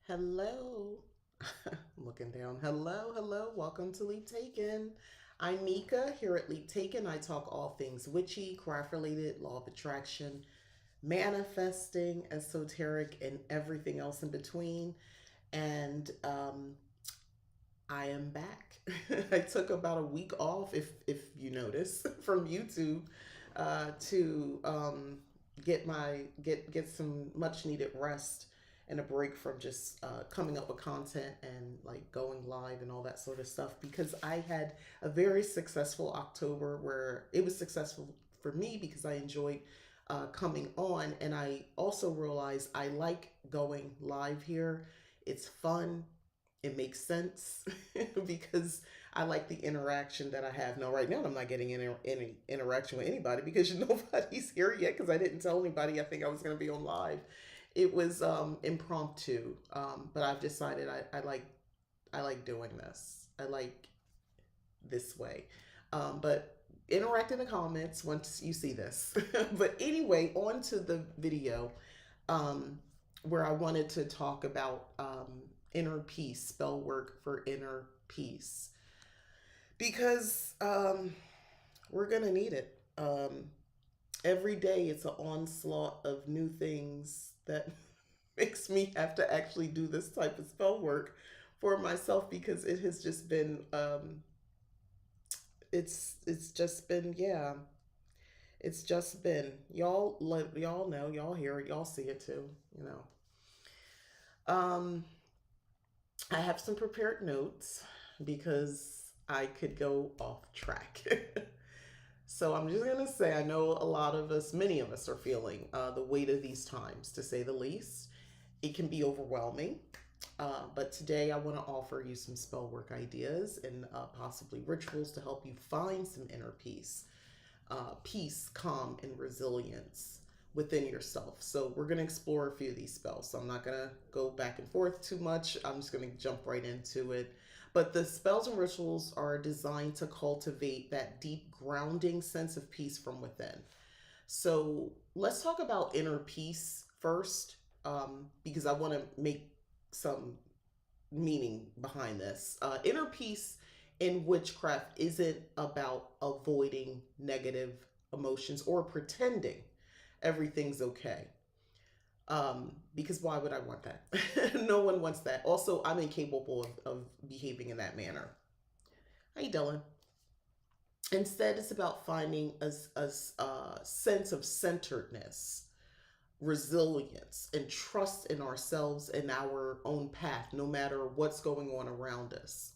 Hello. Looking down. Hello, hello. Welcome to Leap Taken. I'm Mika. Here at Leap Taken, I talk all things witchy, craft related, law of attraction, manifesting, esoteric, and everything else in between. And I am back. I took about a week off, if you notice, from YouTube to get some much needed rest and a break from just coming up with content and like going live and all that sort of stuff, because I had a very successful October where it was successful for me because I enjoyed coming on, and I also realized I like going live here. It's fun, it makes sense because I like the interaction that I have. Now, right now, I'm not getting any interaction with anybody because nobody's here yet because I didn't tell anybody I think I was going to be on live. It was impromptu, but I've decided I like doing this. I like this way. But interact in the comments once you see this. But anyway, on to the video, um, where I wanted to talk about inner peace, spell work for inner peace, because we're going to need it. Every day it's an onslaught of new things that makes me have to actually do this type of spell work for myself, because it has just been it's just been, yeah, it's just been, y'all know, y'all hear it, y'all see it too, you know. I have some prepared notes because I could go off track. So I'm just gonna say, I know a lot of us, many of us, are feeling the weight of these times, to say the least. It can be overwhelming, but today I want to offer you some spell work ideas and possibly rituals to help you find some inner peace, calm, and resilience within yourself. So we're going to explore a few of these spells. So I'm not going to go back and forth too much. I'm just going to jump right into it. But the spells and rituals are designed to cultivate that deep grounding sense of peace from within. So let's talk about inner peace first, because I want to make some meaning behind this. Inner peace in witchcraft isn't about avoiding negative emotions or pretending everything's okay. Because why would I want that? No one wants that. Also, I'm incapable of behaving in that manner. How you doing? Instead, it's about finding a sense of centeredness, resilience, and trust in ourselves and our own path, no matter what's going on around us.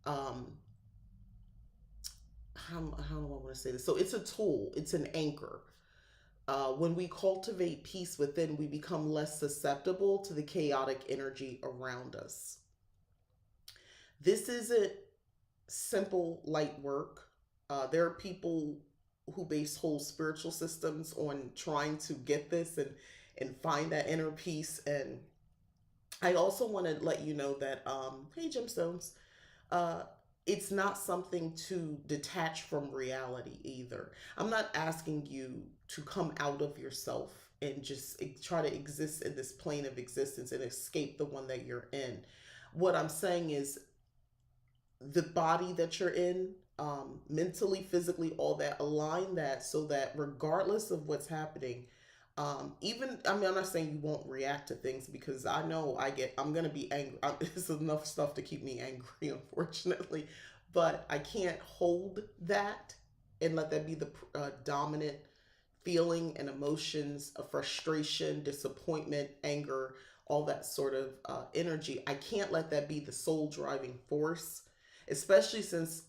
Um, how do I want to say this? So it's a tool, it's an anchor. When we cultivate peace within, we become less susceptible to the chaotic energy around us. This isn't simple, light work. There are people who base whole spiritual systems on trying to get this and find that inner peace. And I also want to let you know that, hey, Gemstones, uh, it's not something to detach from reality either. I'm not asking you to come out of yourself and just try to exist in this plane of existence and escape the one that you're in. What I'm saying is, the body that you're in, mentally, physically, all that, align that so that regardless of what's happening, even, I mean, I'm not saying you won't react to things, because I know I'm gonna be angry. There's enough stuff to keep me angry, unfortunately, but I can't hold that and let that be the dominant feeling and emotions of frustration, disappointment, anger, all that sort of energy. I can't let that be the sole driving force, especially since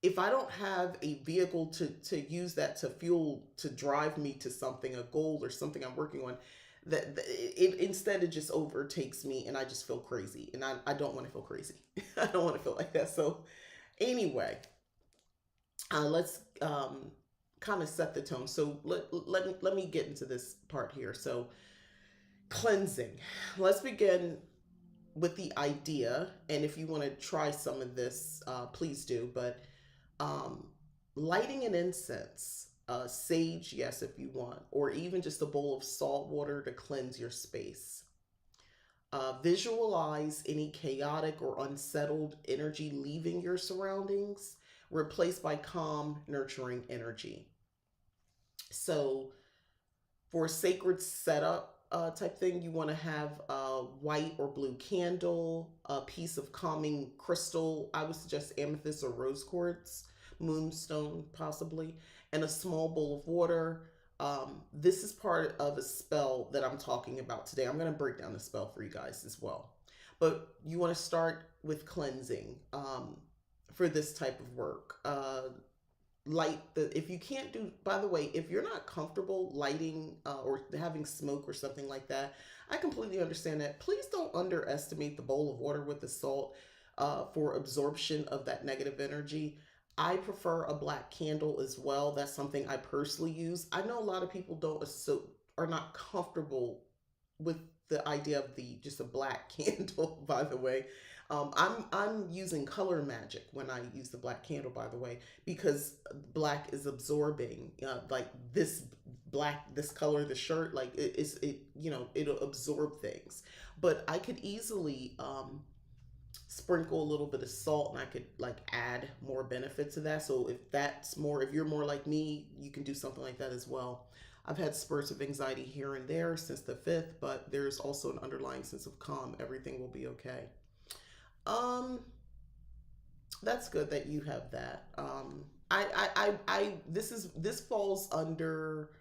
if I don't have a vehicle to use that to fuel, to drive me to something, a goal or something I'm working on, that it instead it just overtakes me and I just feel crazy, and I don't want to feel crazy. I don't want to feel like that. So anyway, let's kind of set the tone. So let me get into this part here. So cleansing. Let's begin with the idea, and if you want to try some of this, please do. But um, lighting an incense, sage, yes, if you want, or even just a bowl of salt water to cleanse your space. Visualize any chaotic or unsettled energy leaving your surroundings, replaced by calm, nurturing energy. So, for a sacred setup type thing, you want to have a white or blue candle, a piece of calming crystal. I would suggest amethyst or rose quartz, moonstone possibly, and a small bowl of water. This is part of a spell that I'm talking about today. I'm going to break down the spell for you guys as well. But you want to start with cleansing for this type of work. Light the, if you can't do, by the way, if you're not comfortable lighting or having smoke or something like that, I completely understand that. Please don't underestimate the bowl of water with the salt for absorption of that negative energy. I prefer a black candle as well. That's something I personally use. I know a lot of people don't are not comfortable with the idea of the just a black candle, by the way. I'm using color magic when I use the black candle, by the way, because black is absorbing. Like this black, this color, the shirt, like it'll absorb things. But I could easily sprinkle a little bit of salt, and I could like add more benefit to that. So if you're more like me, you can do something like that as well. I've had spurts of anxiety here and there since the 5th, but there's also an underlying sense of calm. Everything will be okay. Um, that's good that you have that. This falls under.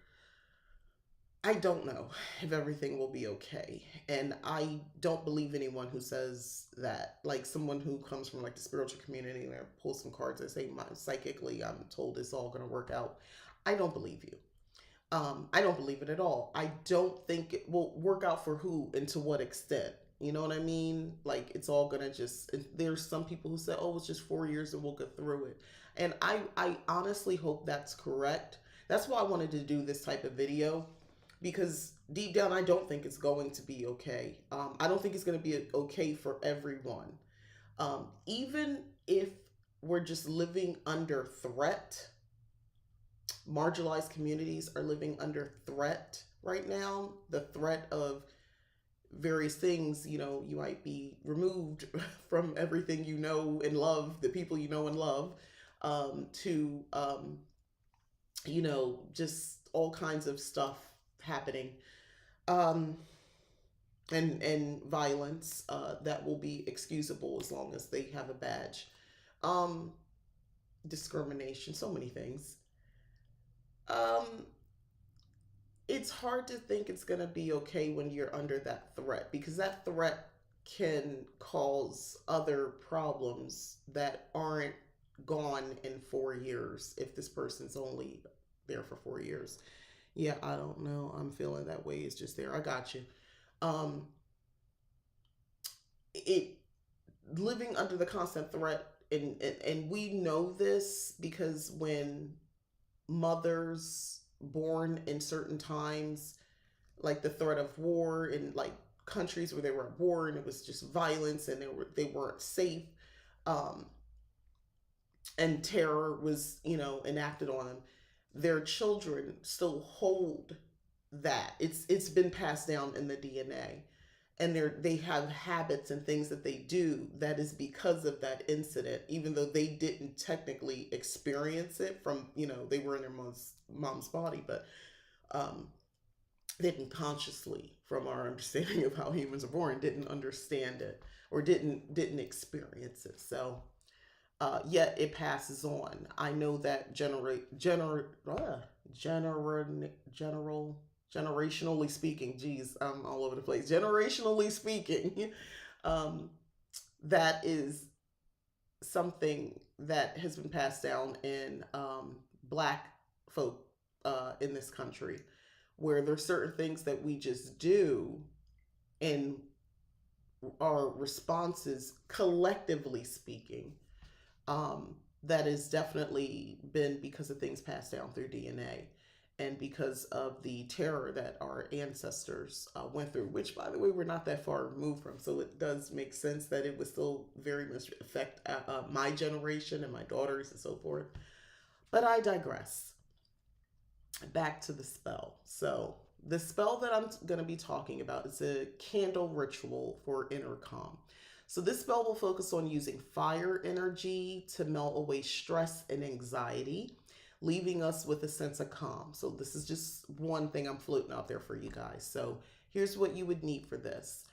I don't know if everything will be okay, and I don't believe anyone who says that. Like someone who comes from like the spiritual community and pull some cards and say, psychically, I'm told it's all going to work out." I don't believe you. I don't believe it at all. I don't think it will work out for who and to what extent. You know what I mean? Like it's all gonna just. There's some people who say, "Oh, it's just 4 years and we'll get through it," and I honestly hope that's correct. That's why I wanted to do this type of video, because deep down I don't think it's going to be okay. I don't think it's going to be okay for everyone. Even if we're just living under threat, marginalized communities are living under threat right now. The threat of various things, you might be removed from everything you know and love, the people you know and love, to just all kinds of stuff happening, um, and violence that will be excusable as long as they have a badge. Um, Discrimination, so many things. Um, it's hard to think it's going to be okay when you're under that threat, because that threat can cause other problems that aren't gone in 4 years if this person's only there for 4 years. Yeah, I don't know. I'm feeling that way. It's just there. I got you. Um, it Living under the constant threat, and we know this because when mothers born in certain times, like the threat of war in like countries where they were at war and it was just violence and they weren't safe, um, and terror was enacted on them, their children still hold that. It's been passed down in the DNA, and they have habits and things that they do that is because of that incident, even though they didn't technically experience it from they were in their mom's body, but um they didn't consciously, from our understanding of how humans are born, didn't understand it or didn't experience it. So yet it passes on. I know that generationally speaking, geez, I'm all over the place. Generationally speaking, um, that is something that has been passed down in Black folk in this country, where there's certain things that we just do, and our responses, collectively speaking, that has definitely been because of things passed down through DNA and because of the terror that our ancestors went through, which, by the way, we're not that far removed from. So it does make sense that it would still very much affect my generation and my daughters and so forth. But I digress. Back to the spell. So The spell that I'm going to be talking about is a candle ritual for inner calm. So, this spell will focus on using fire energy to melt away stress and anxiety, leaving us with a sense of calm. So, this is just one thing I'm floating out there for you guys. So, here's what you would need for this: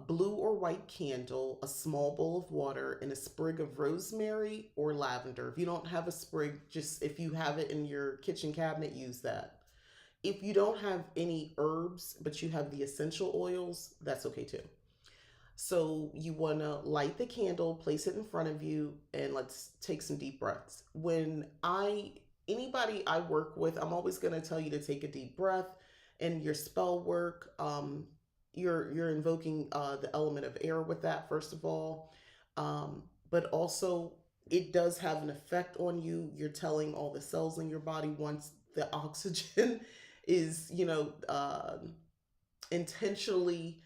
blue or white candle, a small bowl of water, and a sprig of rosemary or lavender. If you don't have a sprig, just if you have it in your kitchen cabinet, use that. If you don't have any herbs, but you have the essential oils, that's okay too. So you want to light the candle, place it in front of you, and let's take some deep breaths. Anybody I work with, I'm always going to tell you to take a deep breath. And your spell work, you're invoking the element of air with that, first of all. But also, it does have an effect on you. You're telling all the cells in your body, once the oxygen is, intentionally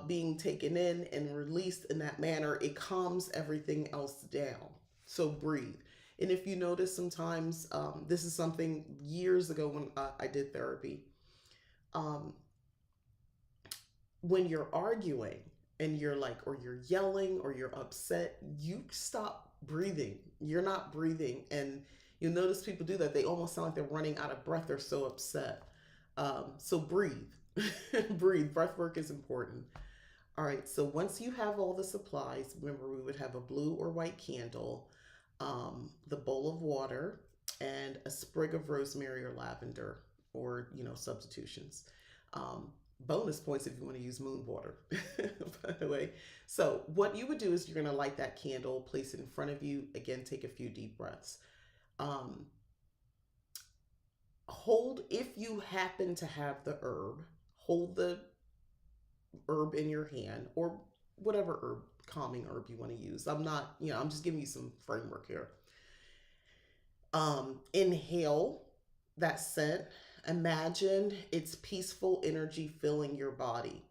being taken in and released in that manner, it calms everything else down. So breathe. And if you notice, sometimes this is something years ago when I did therapy. Um, when you're arguing and you're like, or you're yelling or you're upset, you stop breathing. You're not breathing. And you'll notice people do that. They almost sound like they're running out of breath. They're so upset. So breathe. Breathe. Breath work is important. All right. So once you have all the supplies, remember we would have a blue or white candle, the bowl of water, and a sprig of rosemary or lavender, or substitutions. Um, Bonus points if you want to use moon water, by the way. So what you would do is you're going to light that candle, place it in front of you. Again, take a few deep breaths. Hold, if you happen to have the herb, hold the herb in your hand, or whatever calming herb you want to use. I'm just giving you some framework here. Inhale that scent. Imagine its peaceful energy filling your body.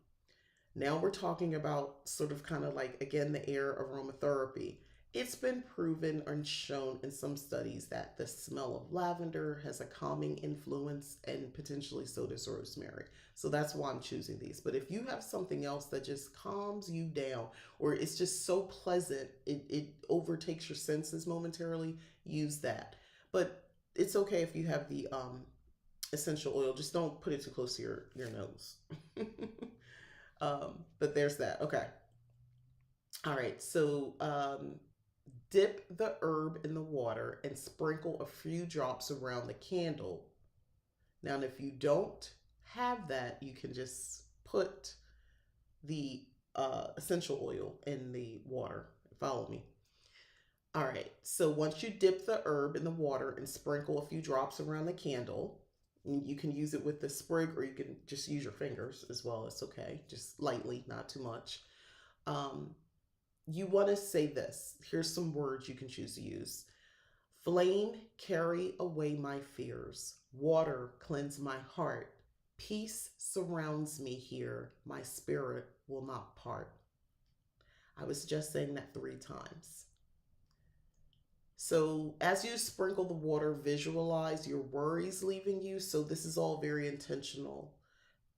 Now we're talking about sort of kind of like, again, the air aromatherapy. It's been proven and shown in some studies that the smell of lavender has a calming influence, and potentially so does rosemary. So that's why I'm choosing these. But if you have something else that just calms you down, or it's just so pleasant, it overtakes your senses momentarily, use that. But it's okay if you have the essential oil. Just don't put it too close to your nose. But there's that. Okay. All right. So dip the herb in the water and sprinkle a few drops around the candle. Now, if you don't have that, you can just put the essential oil in the water. Follow me. All right. So once you dip the herb in the water and sprinkle a few drops around the candle, you can use it with the sprig, or you can just use your fingers as well. It's okay. Just lightly, not too much. You want to say this. Here's some words you can choose to use. Flame, carry away my fears. Water, cleanse my heart. Peace surrounds me here. My spirit will not part. I was just saying that 3 times. So as you sprinkle the water, visualize your worries leaving you. So this is all very intentional.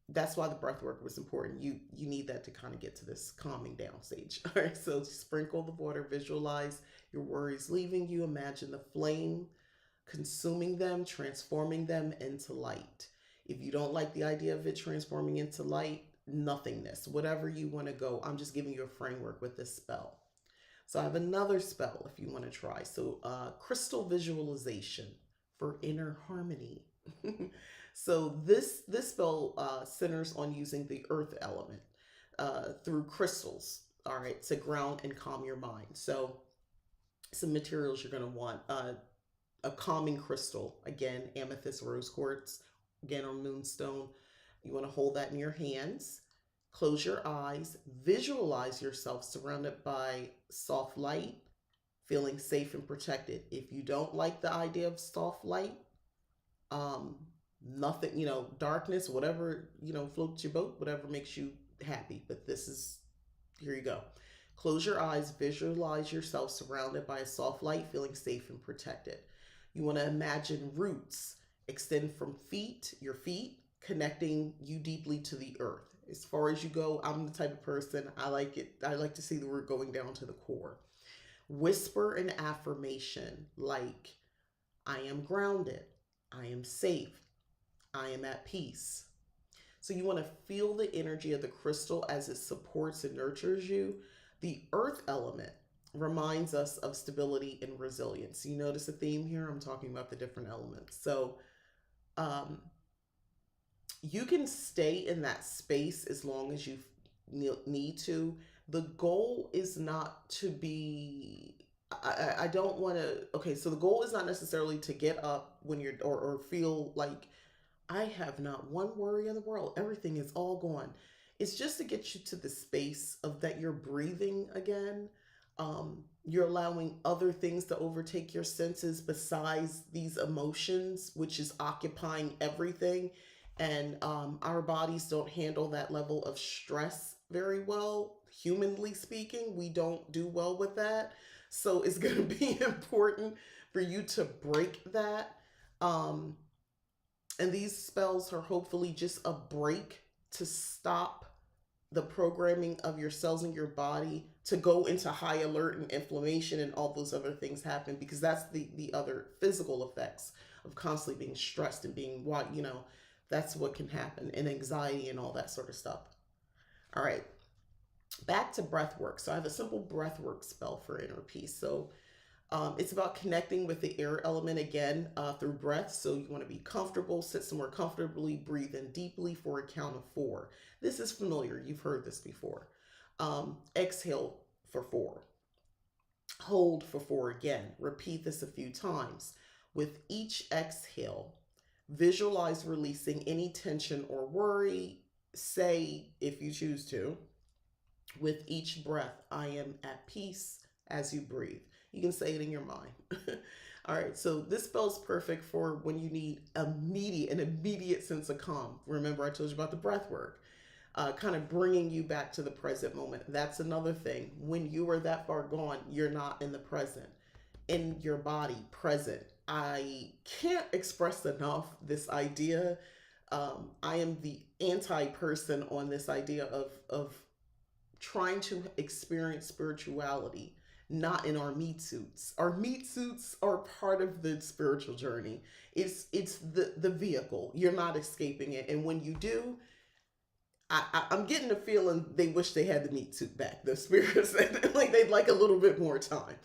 That's why the breath work was important. You need that to kind of get to this calming down stage. All right, so sprinkle the water, visualize your worries leaving you. Imagine the flame consuming them, transforming them into light. If you don't like the idea of it transforming into light, nothingness, whatever you want to go, I'm just giving you a framework with this spell. So I have another spell if you want to try. So crystal visualization for inner harmony. So this spell centers on using the earth element through crystals, all right, to ground and calm your mind. So some materials you're going to want: a calming crystal, again, amethyst, rose quartz, again, or moonstone. You want to hold that in your hands. Close your eyes. Visualize yourself surrounded by soft light, feeling safe and protected. If you don't like the idea of soft light, nothing, darkness, whatever, floats your boat, whatever makes you happy. But here you go. Close your eyes, visualize yourself surrounded by a soft light, feeling safe and protected. You want to imagine roots extend from your feet, connecting you deeply to the earth. As far as you go, I'm the type of person, I like it. I like to see the word going down to the core. Whisper an affirmation like, I am grounded, I am safe, I am at peace. So you want to feel the energy of the crystal as it supports and nurtures you. The earth element reminds us of stability and resilience. You notice a theme here? I'm talking about the different elements. So um, you can stay in that space as long as you need to. The goal is not to be, I don't want to, okay, so the goal is not necessarily to get up when you're, or feel like I have not one worry in the world. Everything is all gone. It's just to get you to the space of that you're breathing again. You're allowing other things to overtake your senses besides these emotions, which is occupying everything. And our bodies don't handle that level of stress very well. Humanly speaking, we don't do well with that. So it's going to be important for you to break that. Um, and these spells are hopefully just a break to stop the programming of your cells in your body to go into high alert and inflammation and all those other things happen, because that's the other physical effects of constantly being stressed and being what, that's what can happen, and anxiety and all that sort of stuff. All right, back to breath work. So I have a simple breath work spell for inner peace. So it's about connecting with the air element again through breath. So you want to be comfortable, sit somewhere comfortably, breathe in deeply for a count of 4. This is familiar. You've heard this before. Exhale for 4. Hold for 4 again. Repeat this a few times. With each exhale, visualize releasing any tension or worry. Say, if you choose to, with each breath, I am at peace as you breathe. You can say it in your mind. All right, so this spell's perfect for when you need an immediate sense of calm. Remember, I told you about the breath work, kind of bringing you back to the present moment. That's another thing. When you are that far gone, you're not in the present, in your body, present. I can't express enough this idea. I am the anti person on this idea of trying to experience spirituality not in our meat suits. Our meat suits are part of the spiritual journey. It's the vehicle. You're not escaping it. And when you do, I'm getting the feeling they wish they had the meat suit back. The spirits like they'd like a little bit more time.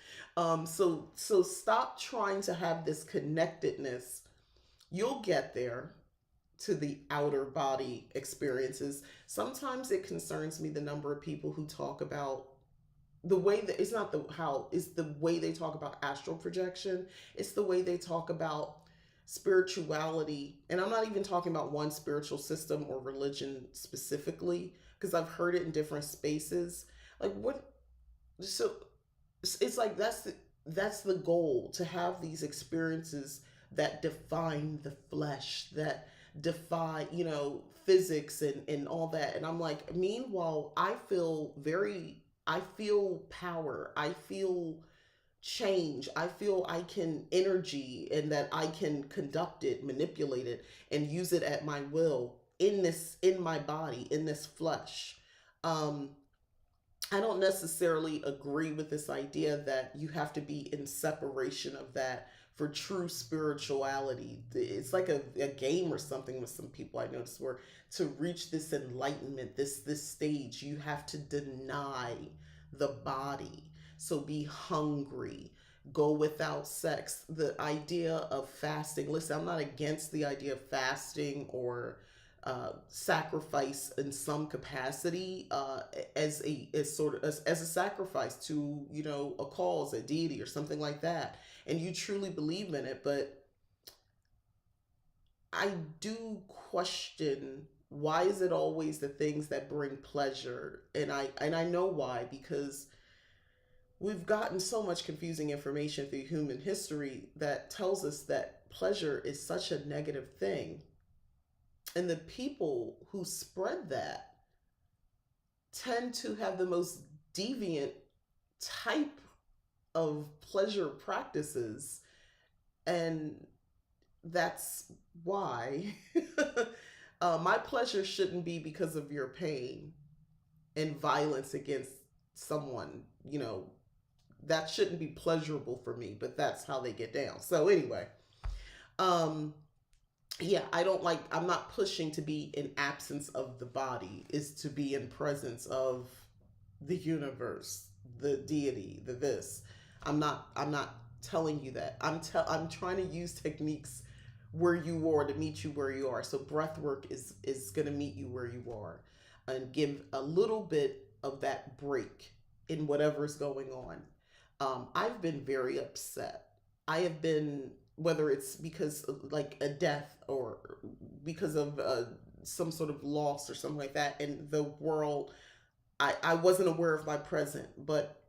So stop trying to have this connectedness. You'll get there to the outer body experiences. Sometimes it concerns me the number of people who talk about the way that it's not the how it's the way they talk about astral projection. It's the way they talk about spirituality. And I'm not even talking about one spiritual system or religion specifically, because I've heard it in different spaces. Like what so it's like that's the goal, to have these experiences that define the flesh, that defy physics and all that. And I'm like, meanwhile, I feel power, I feel change, I feel I can energy, and that I can conduct it, manipulate it, and use it at my will in my body, in this flesh. um I don't necessarily agree with this idea that you have to be in separation of that for true spirituality. It's like a game or something with some people I notice, where to reach this enlightenment, this stage, you have to deny the body. So be hungry, go without sex. The idea of fasting, listen, I'm not against the idea of fasting or sacrifice in some capacity, as a sacrifice to a cause, a deity, or something like that, and you truly believe in it. But I do question, why is it always the things that bring pleasure? And I know why, because we've gotten so much confusing information through human history that tells us that pleasure is such a negative thing. And the people who spread that tend to have the most deviant type of pleasure practices. And that's why My pleasure shouldn't be because of your pain and violence against someone. That shouldn't be pleasurable for me, but that's how they get down. So anyway, um, yeah, I'm not pushing to be in absence of the body, is to be in presence of the universe, the deity, the this. I'm not telling you that. I'm trying to use techniques where you are to meet you where you are. So breath work is going to meet you where you are and give a little bit of that break in whatever's going on. I've been very upset. I have been, whether it's because of like a death or because of some sort of loss or something like that in the world. I wasn't aware of my present, but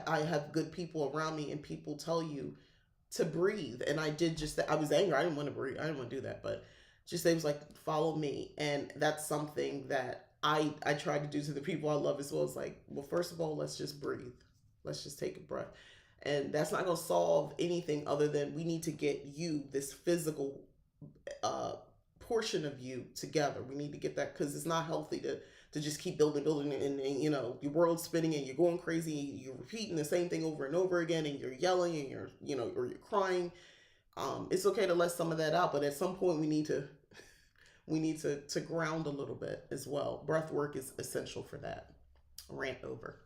I have good people around me, and people tell you to breathe. And I did just that. I was angry. I didn't want to breathe. I didn't want to do that, but just they was like, follow me. And that's something that I try to do to the people I love as well. It's like, well, first of all, let's just breathe. Let's just take a breath. And that's not going to solve anything other than we need to get you, this physical uh, portion of you, together. We need to get that, because it's not healthy to just keep building, and your world's spinning and you're going crazy. You're repeating the same thing over and over again, and you're yelling and or you're crying. It's okay to let some of that out, but at some point we need to ground a little bit as well. Breath work is essential for that. Rant over.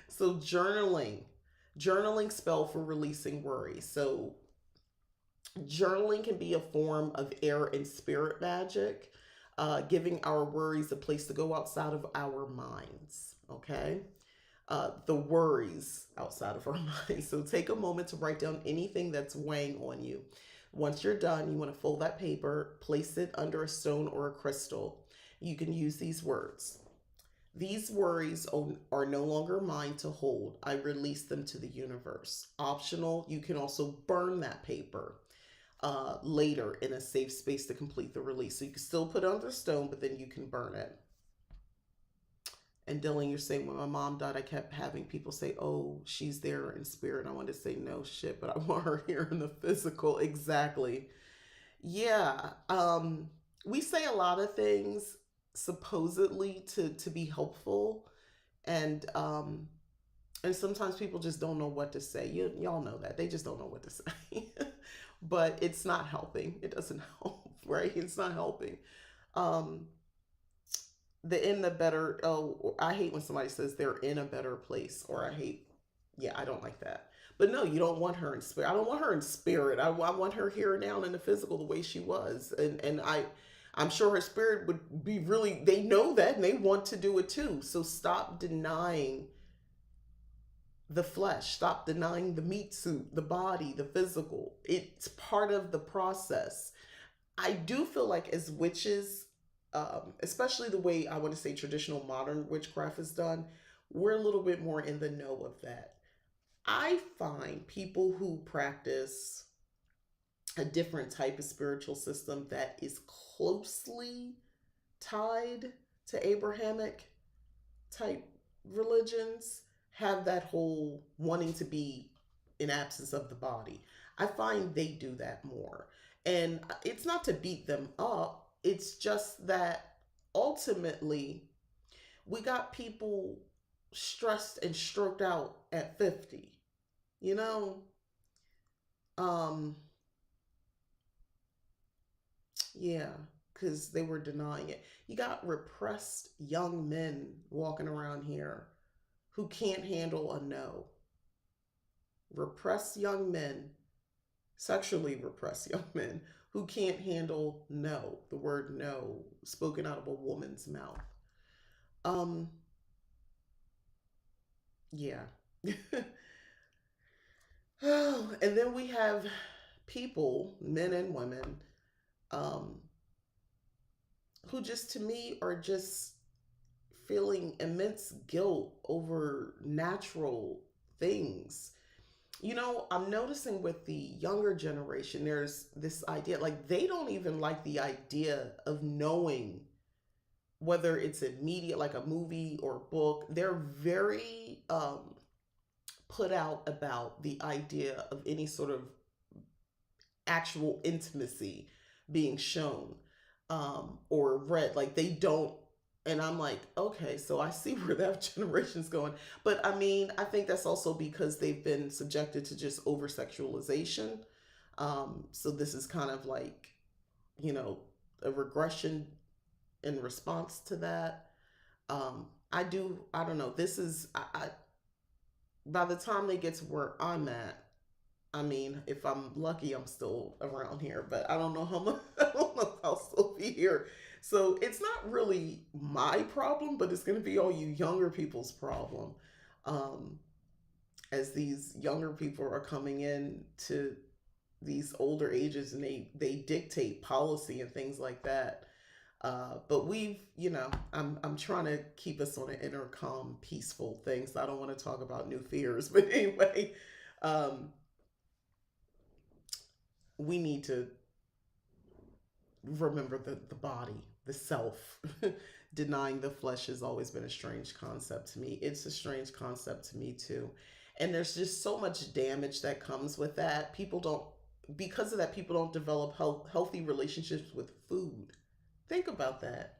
So journaling spell for releasing worry. So journaling can be a form of air and spirit magic, giving our worries a place to go outside of our minds. Okay. The worries outside of our minds. So take a moment to write down anything that's weighing on you. Once you're done, you want to fold that paper, place it under a stone or a crystal. You can use these words. These worries are no longer mine to hold. I release them to the universe. Optional, you can also burn that paper later in a safe space to complete the release. So you can still put it under stone, but then you can burn it. And Dylan, you're saying when my mom died, I kept having people say, oh, she's there in spirit. I wanted to say, no shit, but I want her here in the physical. Exactly. Yeah. We say a lot of things supposedly to be helpful. And sometimes people just don't know what to say. Y'all know that. They just don't know what to say. But it's not helping. It doesn't help, right? It's not helping. Um, the in the better, oh, I hate when somebody says they're in a better place, or yeah, I don't like that. But no, you don't want her in spirit. I don't want her in spirit. I want her here and now in the physical, the way she was. I'm sure her spirit would be really, they know that and they want to do it too. So stop denying the flesh. Stop denying the meat suit, the body, the physical. It's part of the process. I do feel like as witches, especially the way I want to say traditional modern witchcraft is done, we're a little bit more in the know of that. I find people who practice a different type of spiritual system that is closely tied to Abrahamic type religions have that whole wanting to be in absence of the body. I find they do that more. And it's not to beat them up, it's just that ultimately we got people stressed and stroked out at 50. You know, um yeah, cuz they were denying it. You got repressed young men walking around here who can't handle a no. Repressed young men, sexually repressed young men who can't handle no, the word no spoken out of a woman's mouth. Um, yeah. Oh, and then we have people, men and women, um, who just to me are just feeling immense guilt over natural things. I'm noticing with the younger generation, there's this idea, like they don't even like the idea of knowing whether it's a media, like a movie or a book. They're very put out about the idea of any sort of actual intimacy being shown or read. Like they don't. And I'm like, okay, so I see where that generation's going. But I mean, I think that's also because they've been subjected to just over sexualization. So this is kind of like, you know, a regression in response to that. I don't know. This is, by the time they get to where I'm at, I mean, if I'm lucky, I'm still around here, but I don't know how much, I don't know if I'll still be here. So it's not really my problem, but it's going to be all you younger people's problem. Um, as these younger people are coming in to these older ages and they dictate policy and things like that. But we've, you know, I'm trying to keep us on an inner calm, peaceful thing. So I don't want to talk about new fears, but anyway, um, we need to remember the body, the self. Denying the flesh has always been a strange concept to me. It's a strange concept to me too. And there's just so much damage that comes with that. People don't, because of that, people don't develop healthy relationships with food. Think about that.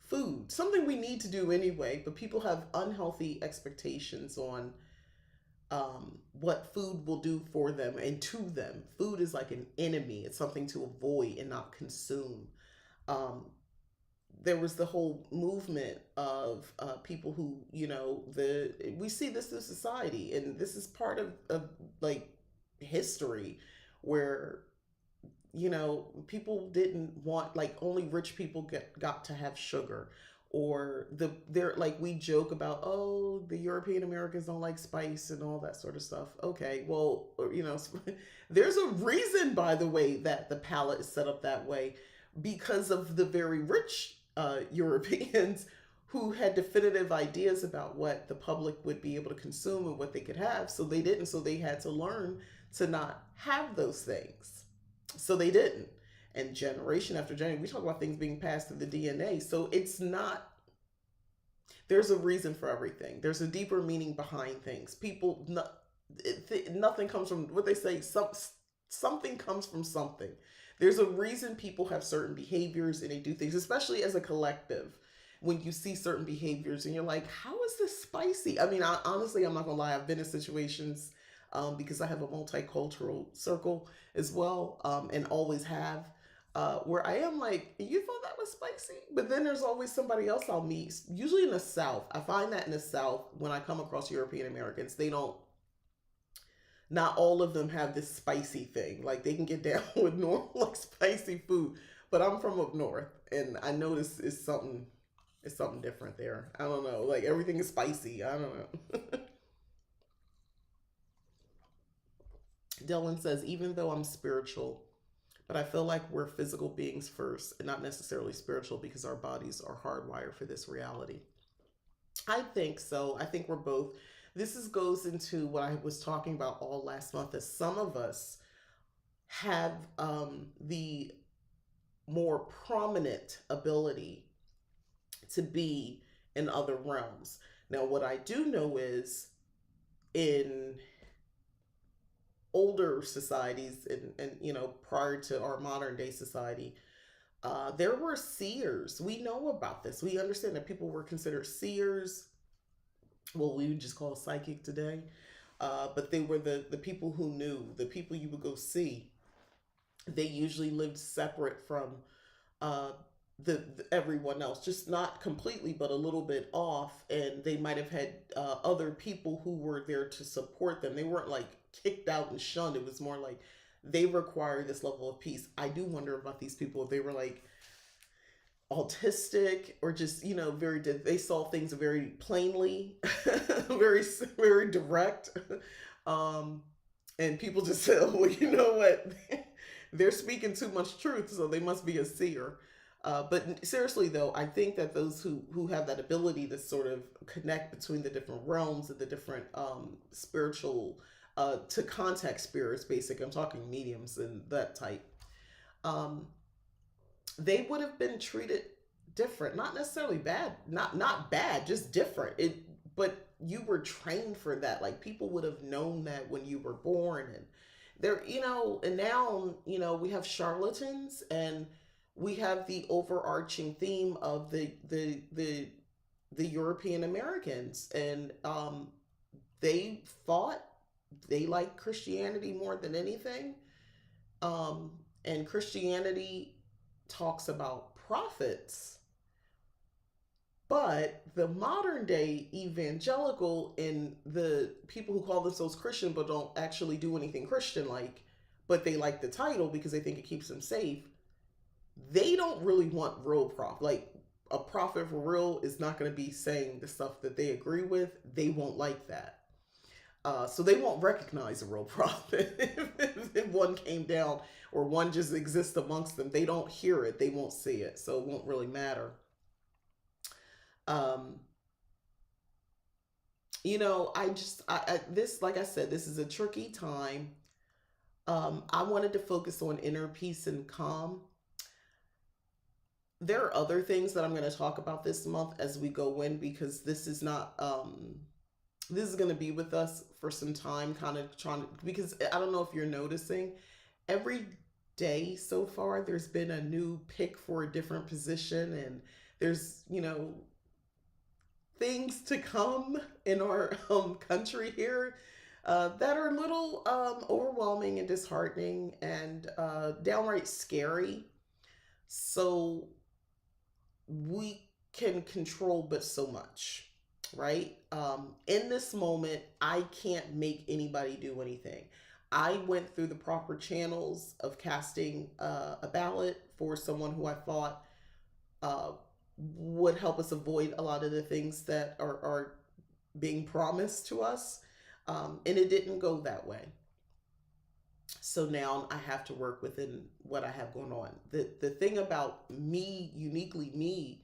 Food, something we need to do anyway, but people have unhealthy expectations on what food will do for them and to them. Food is like an enemy, it's something to avoid and not consume. Um, there was the whole movement of people who, you know, we see this in society, and this is part of like history where, you know, people didn't want, like only rich people got to have sugar, or they're like, we joke about, oh, the European Americans don't like spice and all that sort of stuff. Okay, well, you know, there's a reason, by the way, that the palate is set up that way, because of the very rich Europeans who had definitive ideas about what the public would be able to consume and what they could have. So they didn't. So they had to learn to not have those things. So they didn't. And generation after generation, we talk about things being passed through the DNA. So it's not, there's a reason for everything. There's a deeper meaning behind things. People, nothing comes from what they say, something comes from something. There's a reason people have certain behaviors and they do things, especially as a collective. When you see certain behaviors and you're like, how is this spicy? I mean, honestly, I'm not gonna lie, I've been in situations because I have a multicultural circle as well, and always have, where I am like, you thought that was spicy? But then there's always somebody else I'll meet, usually in the South. I find that in the South, when I come across European Americans, they don't, not all of them have this spicy thing. Like they can get down with normal, like spicy food. But I'm from up north, and I notice it's something different there. I don't know. Like everything is spicy. I don't know. Dylan says, even though I'm spiritual, but I feel like we're physical beings first and not necessarily spiritual because our bodies are hardwired for this reality. I think so. I think we're both. Goes into what I was talking about all last month, that some of us have the more prominent ability to be in other realms. Now, what I do know is in older societies, and you know, prior to our modern day society, there were seers. We know about this. We understand that people were considered seers. Well, we would just call psychic today. But they were the people who knew, the people you would go see. They usually lived separate from uh, the everyone else, just not completely, but a little bit off. And they might have had other people who were there to support them. They weren't like kicked out and shunned. It was more like they required this level of peace. I do wonder about these people, if they were like autistic, or just, you know, they saw things very plainly, very direct. um and people just said, oh, well, you know what, they're speaking too much truth, so they must be a seer. But seriously though, I think that those who have that ability to sort of connect between the different realms and the different spiritual, to contact spirits, basic, I'm talking mediums and that type, um they would have been treated different. Not necessarily bad, not bad, just different. But you were trained for that. Like people would have known that when you were born, There, and now, we have charlatans, and we have the overarching theme of the European Americans, and they fought. They like Christianity more than anything, and Christianity talks about prophets, but the modern day evangelical and the people who call themselves Christian but don't actually do anything Christian like, but they like the title because they think it keeps them safe, they don't really want real prophet. Like, a prophet for real is not going to be saying the stuff that they agree with. They won't like that. So they won't recognize a real prophet if one came down or one just exists amongst them. They don't hear it. They won't see it. So it won't really matter. Um, this, like I said, this is a tricky time. I wanted to focus on inner peace and calm. There are other things that I'm going to talk about this month as we go in, because this is not, this is going to be with us for some time, kind of trying to, because I don't know if you're noticing, every day so far, there's been a new pick for a different position, and there's, things to come in our country here that are a little overwhelming and disheartening and downright scary. So we can control but so much, right? In this moment, I can't make anybody do anything. I went through the proper channels of casting a ballot for someone who I thought uh, would help us avoid a lot of the things that are being promised to us. And it didn't go that way. So now I have to work within what I have going on. The thing about me, uniquely me,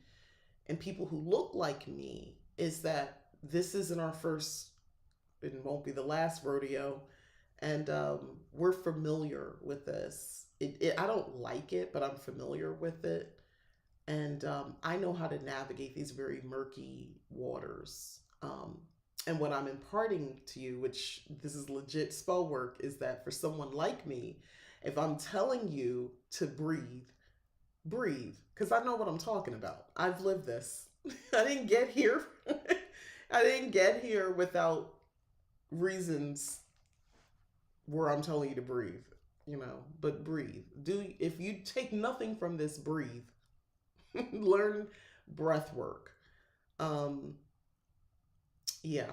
and people who look like me, is that this isn't our first, it won't be the last rodeo. And we're familiar with this. I don't like it, but I'm familiar with it. And I know how to navigate these very murky waters. And what I'm imparting to you, which this is legit spell work, is that for someone like me, if I'm telling you to breathe, breathe, because I know what I'm talking about. I've lived this. I didn't get here. I didn't get here without reasons where I'm telling you to breathe, but breathe. If you take nothing from this, breathe. Learn breath work. Um, yeah.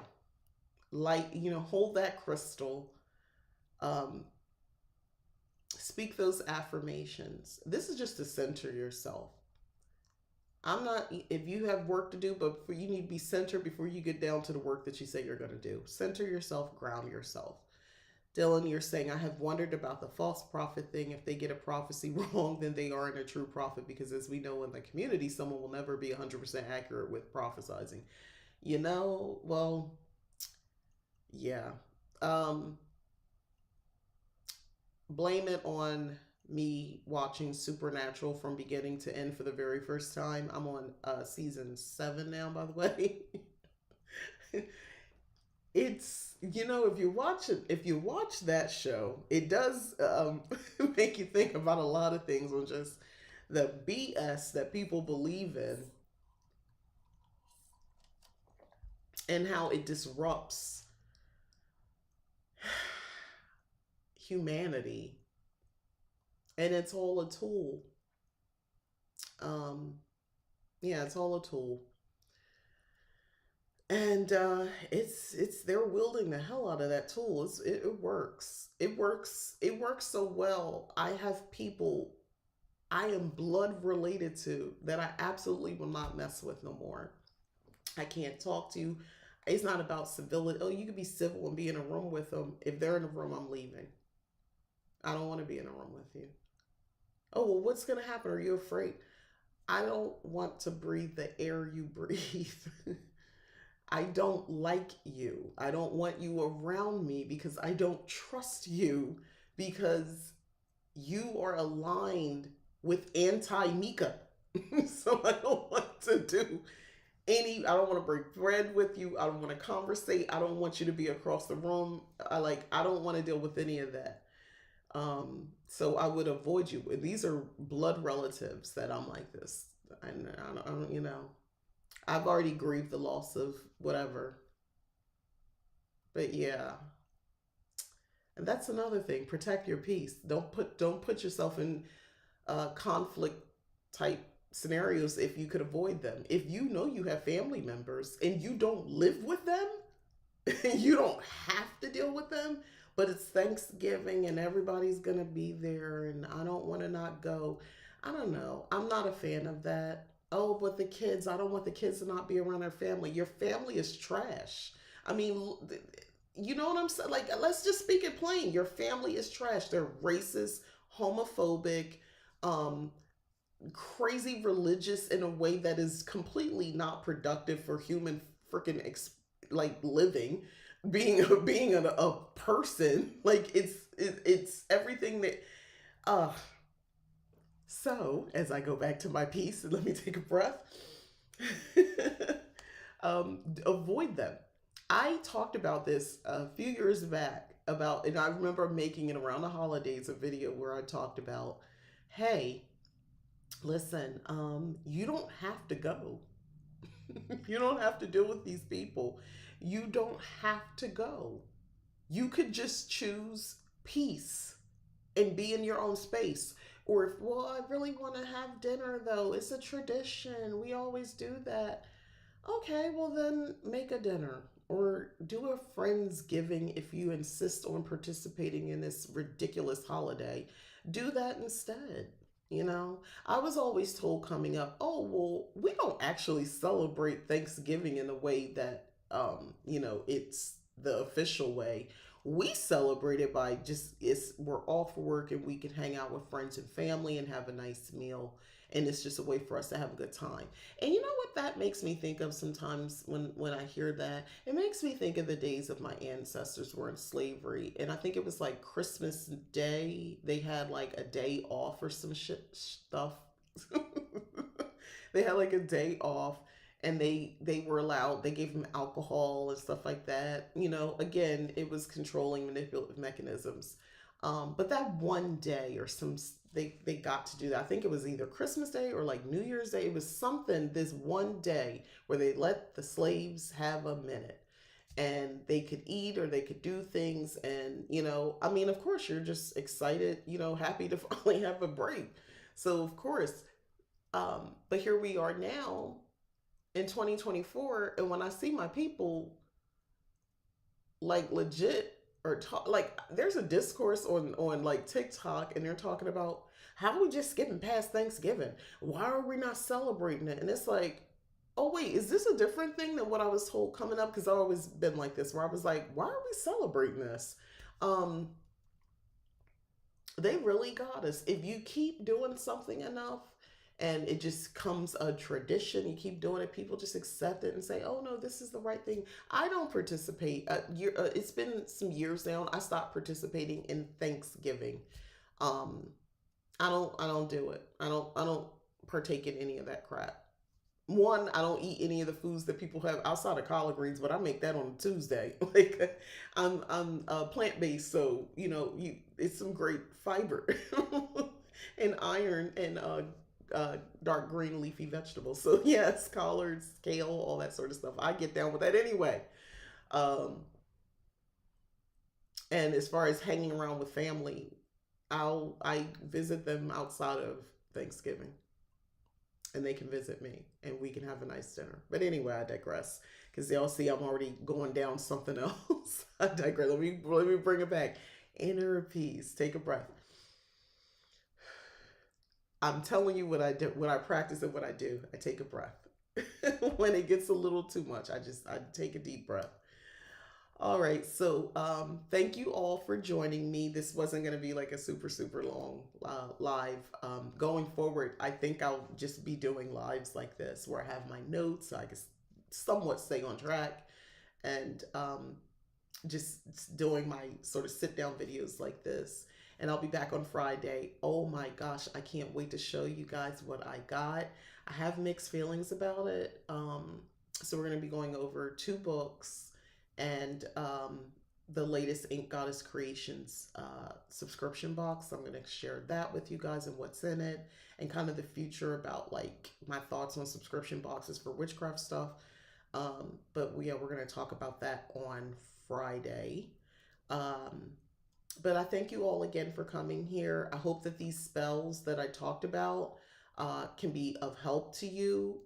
Like, hold that crystal. Um, speak those affirmations. This is just to center yourself. I'm not, if you have work to do, but you need to be centered before you get down to the work that you say you're going to do. Center yourself, ground yourself. Dylan, you're saying, I have wondered about the false prophet thing. If they get a prophecy wrong, then they aren't a true prophet, because as we know in the community, someone will never be 100% accurate with prophesizing. Well, yeah. Blame it on me watching Supernatural from beginning to end for the very first time. I'm on season 7 now, by the way. It's, if you watch that show, it does make you think about a lot of things, on just the BS that people believe in and how it disrupts humanity. And it's all a tool. Yeah, it's all a tool. And it's they're wielding the hell out of that tool. It works. It works so well. I have people I am blood related to that I absolutely will not mess with no more. I can't talk to you. It's not about civility. Oh, you can be civil and be in a room with them. If they're in a room, I'm leaving. I don't want to be in a room with you. Oh, well, what's going to happen? Are you afraid? I don't want to breathe the air you breathe. I don't like you. I don't want you around me because I don't trust you, because you are aligned with anti Mika. So I don't want to do I don't want to break bread with you. I don't want to conversate. I don't want you to be across the room. I don't want to deal with any of that. So I would avoid you. These are blood relatives that I'm like this. I don't, I've already grieved the loss of whatever. But yeah, and that's another thing. Protect your peace. Don't put yourself in conflict type scenarios if you could avoid them. If you know you have family members and you don't live with them, you don't have to deal with them, but it's Thanksgiving and everybody's gonna be there and I don't want to not go. I don't know. I'm not a fan of that. Oh, but the kids, I don't want the kids to not be around their family. Your family is trash. I mean, you know what I'm saying? Like, let's just speak it plain. Your family is trash. They're racist, homophobic, um, crazy religious in a way that is completely not productive for human freaking like living, being a person. Like it's everything that uh so as I go back to my piece and let me take a breath. Avoid them. I talked about this a few years back about, and I remember making it around the holidays a video where I talked about, hey, listen, you don't have to go. You don't have to deal with these people. You don't have to go. You could just choose peace and be in your own space. Or if, well, I really want to have dinner though, it's a tradition. We always do that. Okay, well then make a dinner or do a friendsgiving if you insist on participating in this ridiculous holiday. Do that instead. I was always told coming up, oh, well, we don't actually celebrate Thanksgiving in the way that, it's the official way. We celebrate it by just, we're off work and we can hang out with friends and family and have a nice meal. And it's just a way for us to have a good time. And you know what that makes me think of sometimes when I hear that? It makes me think of the days of my ancestors were in slavery. And I think it was like Christmas Day. They had like a day off or some shit stuff. They had like a day off and they were allowed, they gave them alcohol and stuff like that. Again, it was controlling manipulative mechanisms. But that one day or they got to do that. I think it was either Christmas Day or like New Year's Day. It was something, this one day where they let the slaves have a minute and they could eat or they could do things. And I mean, of course you're just excited, happy to finally have a break. So of course, but here we are now in 2024, and when I see my people like legit or talk, like there's a discourse on like TikTok and they're talking about how are we just skipping past Thanksgiving? Why are we not celebrating it? And it's like, oh wait, is this a different thing than what I was told coming up? Because I've always been like this, where I was like, why are we celebrating this? Um, they really got us. If you keep doing something enough and it just comes a tradition, you keep doing it, people just accept it and say, oh no, this is the right thing. I don't participate. It's been some years now. I stopped participating in Thanksgiving. Um, I don't do it. I don't partake in any of that crap. One, I don't eat any of the foods that people have outside of collard greens, but I make that on Tuesday. Like I'm plant based, so it's some great fiber and iron and dark green leafy vegetables. So yes, collards, kale, all that sort of stuff. I get down with that anyway. Um, and as far as hanging around with family, I visit them outside of Thanksgiving and they can visit me and we can have a nice dinner. But anyway, I digress because y'all see I'm already going down something else. I digress. Let me bring it back. Inner peace. Take a breath. I'm telling you what I do, what I practice, and what I do. I take a breath. When it gets a little too much, I take a deep breath. All right, so thank you all for joining me. This wasn't going to be like a super long live. Going forward, I think I'll just be doing lives like this where I have my notes, so I can somewhat stay on track, and just doing my sort of sit down videos like this. And I'll be back on Friday. Oh my gosh, I can't wait to show you guys what I got. I have mixed feelings about it. So we're going to be going over two books and the latest Ink Goddess Creations subscription box. I'm going to share that with you guys and what's in it, and kind of the future about like my thoughts on subscription boxes for witchcraft stuff. But yeah, we're going to talk about that on Friday. Um, but I thank you all again for coming here. I hope that these spells that I talked about can be of help to you,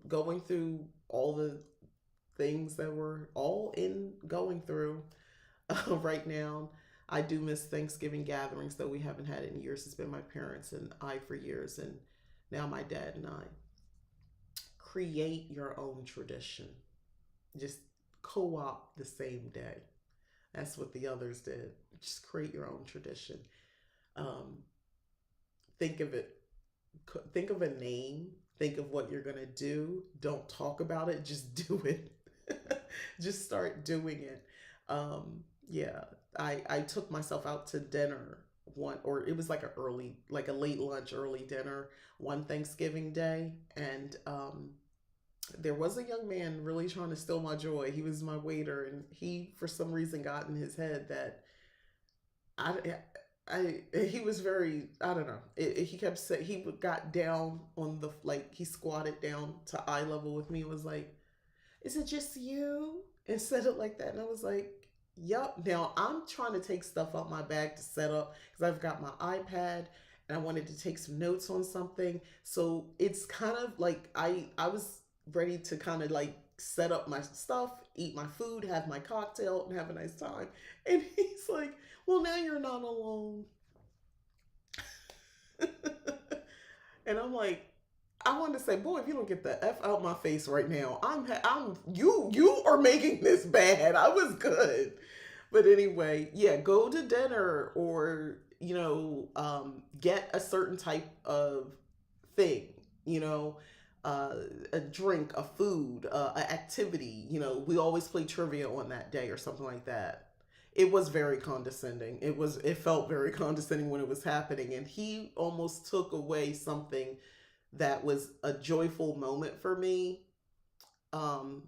going through all the things that we're all in going through right now. I do miss Thanksgiving gatherings, though we haven't had it in years. It's been my parents and I for years, and now my dad and I. Create your own tradition. Just co opt the same day. That's what the others did. Just create your own tradition. Um, think of it. Think of a name. Think of what you're gonna do. Don't talk about it. Just do it. Just start doing it. Yeah, I took myself out to dinner one, or it was like like a late lunch, early dinner one Thanksgiving day, and there was a young man really trying to steal my joy. He was my waiter, and he, for some reason, got in his head that I, he was very, I don't know. He kept saying, he got down on the, like, he squatted down to eye level with me and was like, "Is it just you?" And said it like that. And I was like, "Yup." Now I'm trying to take stuff out my bag to set up because I've got my iPad and I wanted to take some notes on something. So it's kind of like I was ready to kind of like set up my stuff, eat my food, have my cocktail, and have a nice time. And he's like, "Well, now you're not alone." And I'm like, I wanted to say, "Boy, if you don't get the f out my face right now, I'm you are making this bad. I was good." But anyway, yeah, go to dinner, or get a certain type of thing, you know, a drink, a food, an activity. We always play trivia on that day or something like that. It was very condescending. It felt very condescending when it was happening, and he almost took away something that was a joyful moment for me, um,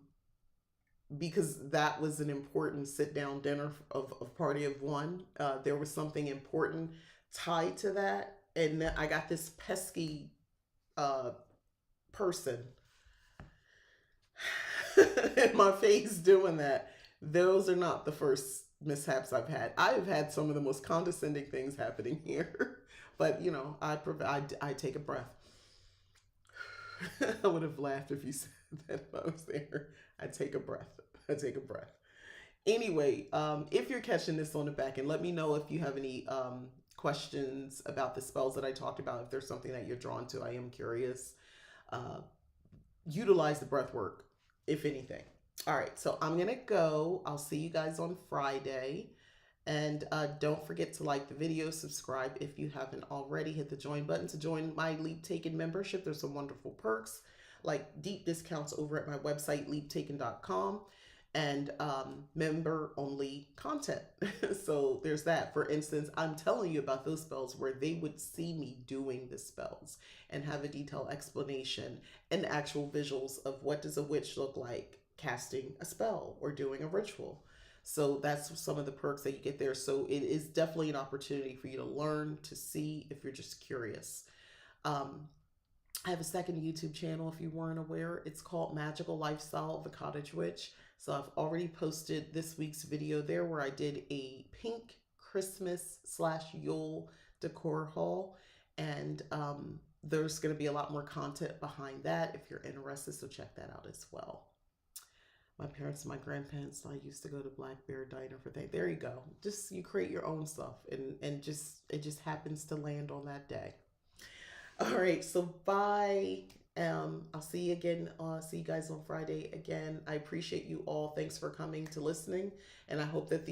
because that was an important sit down dinner of party of one. There was something important tied to that, and then I got this pesky uh, person in my face doing that. Those are not the first mishaps I've had. I've had some of the most condescending things happening here, but I take a breath. I would have laughed if you said that if I was there. I take a breath. I take a breath. Anyway, if you're catching this on the back end, let me know if you have any questions about the spells that I talked about. If there's something that you're drawn to, I am curious. Uh, Utilize the breath work, if anything. All right, so I'm gonna go. I'll see you guys on Friday. And don't forget to like the video, subscribe if you haven't already, hit the join button to join my Leap Taken membership. There's some wonderful perks like deep discounts over at my website, leaptaken.com, and member only content. So there's that. For instance, I'm telling you about those spells where they would see me doing the spells and have a detailed explanation and actual visuals of what does a witch look like casting a spell or doing a ritual. So that's some of the perks that you get there. So it is definitely an opportunity for you to learn, to see if you're just curious. Um, I have a second YouTube channel if you weren't aware. It's called Magical Lifestyle of the Cottage Witch. So I've already posted this week's video there where I did a pink Christmas / Yule decor haul. And there's going to be a lot more content behind that if you're interested. So check that out as well. My parents and my grandparents, I used to go to Black Bear Diner for that. There you go. Just you create your own stuff, and just it just happens to land on that day. All right, so bye. I'll see you again. See you guys on Friday again. I appreciate you all. Thanks for coming to listening, and I hope that